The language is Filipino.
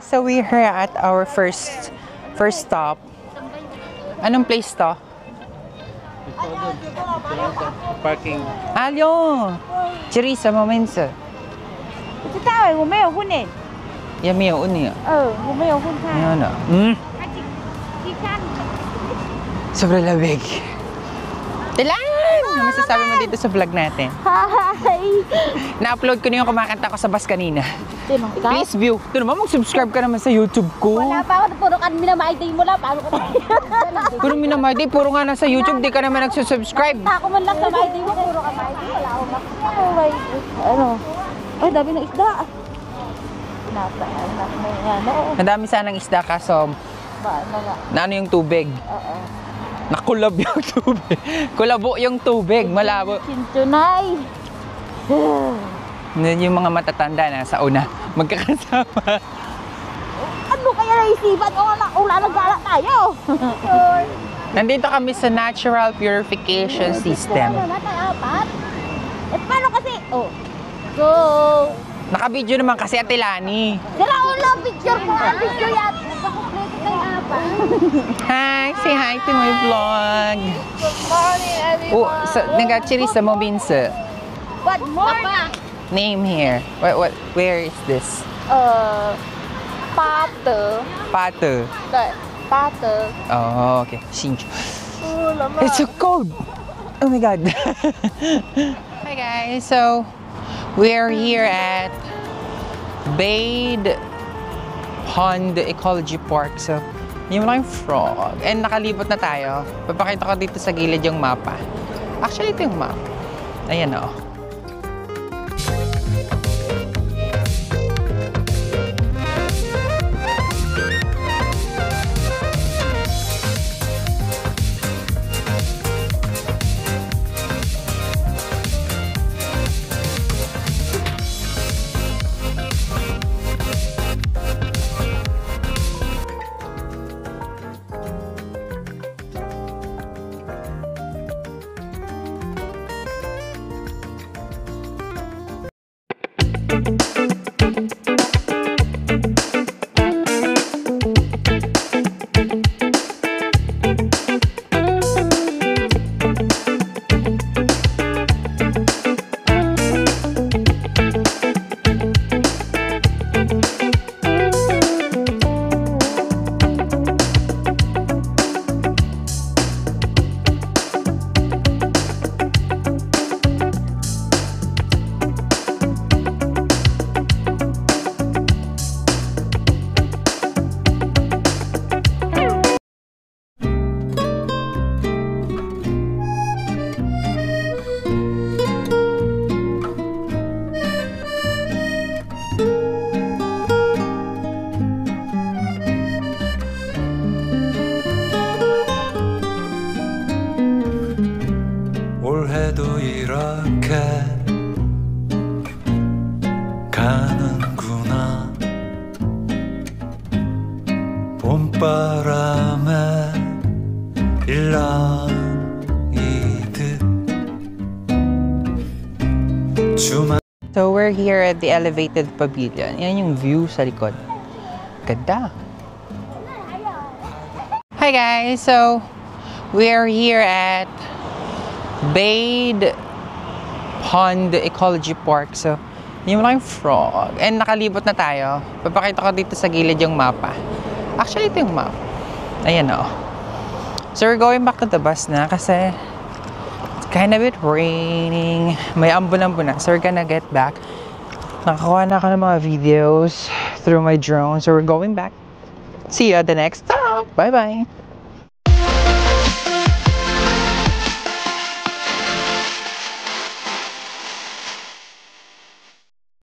So we're here at our first stop. Anong place to? Parking. Alyo! Chirisa, momensa. 不知道哎，我没有问哎。也没有问你啊。我没有问他。Ayan na. Sobrang lamig. Dilan! Ano masasabi mo dito sa vlog natin? Hi! Na-upload ko na yung kumakanta ko sa bus kanina. Sino? Ikaw? Please view. Ito naman, mag-subscribe ka naman sa YouTube ko. Wala pa ako. Puro ka minamaiday mo lang. Paano ka Puro minamaiday. Puro nga nasa YouTube. Di ka naman nagsusubscribe. Ako man lang sa maiday mo. Puro ka maiday. Wala akong makita. Oh my God. Ano? Ay, dami ng isda. Napaanak mo yan. Madami sanang isda kaso na ano yung tubig. Oo. Nakulab yung tubig. Kulabo yung tubig. Malabo. Chintunay. Yung mga matatanda na sa una. Magkakasama. Ano kaya naisipan ko na nagala tayo? Nandito kami sa Natural Purification System. Eh, paano kasi? Oh. So, Naka-video naman kasi Ate Lani. sila ulo picture ko. Picture yan. Nagpakumpleto kayo apat. Hi! Say hi to my vlog. Good morning, everyone. Nag-chirisa mo, Vince. Good morning. Name here. Where is this? Pater. Pater. Pater. Oh, okay. Shinju. Oh, lama. It's so cold. Oh my God. Hi guys. So, we're here at Bade Pond Ecology Park. So, yung malaking frog. And nakalibot na tayo. Papakita ko dito sa gilid yung mapa. Actually, ito yung map. Ayan o. 올해도 이렇게 가는구나 봄바람에 일랑이듯 주말. So we're here at the elevated pavilion. Yan yung view sa likod. Ganda. Hi guys. So we're here at Bade Pond Ecology Park. So, yung malaking frog. And nakalibot na tayo. Papakita ko dito sa gilid yung mapa. Actually, ito yung map. Ayan o. So, we're going back to the bus na kasi it's kind of bit raining. May ambon-ambon na. So, we're gonna get back. Nakakuha na ako ng mga videos through my drone. So, we're going back. See you at the next stop. Bye-bye.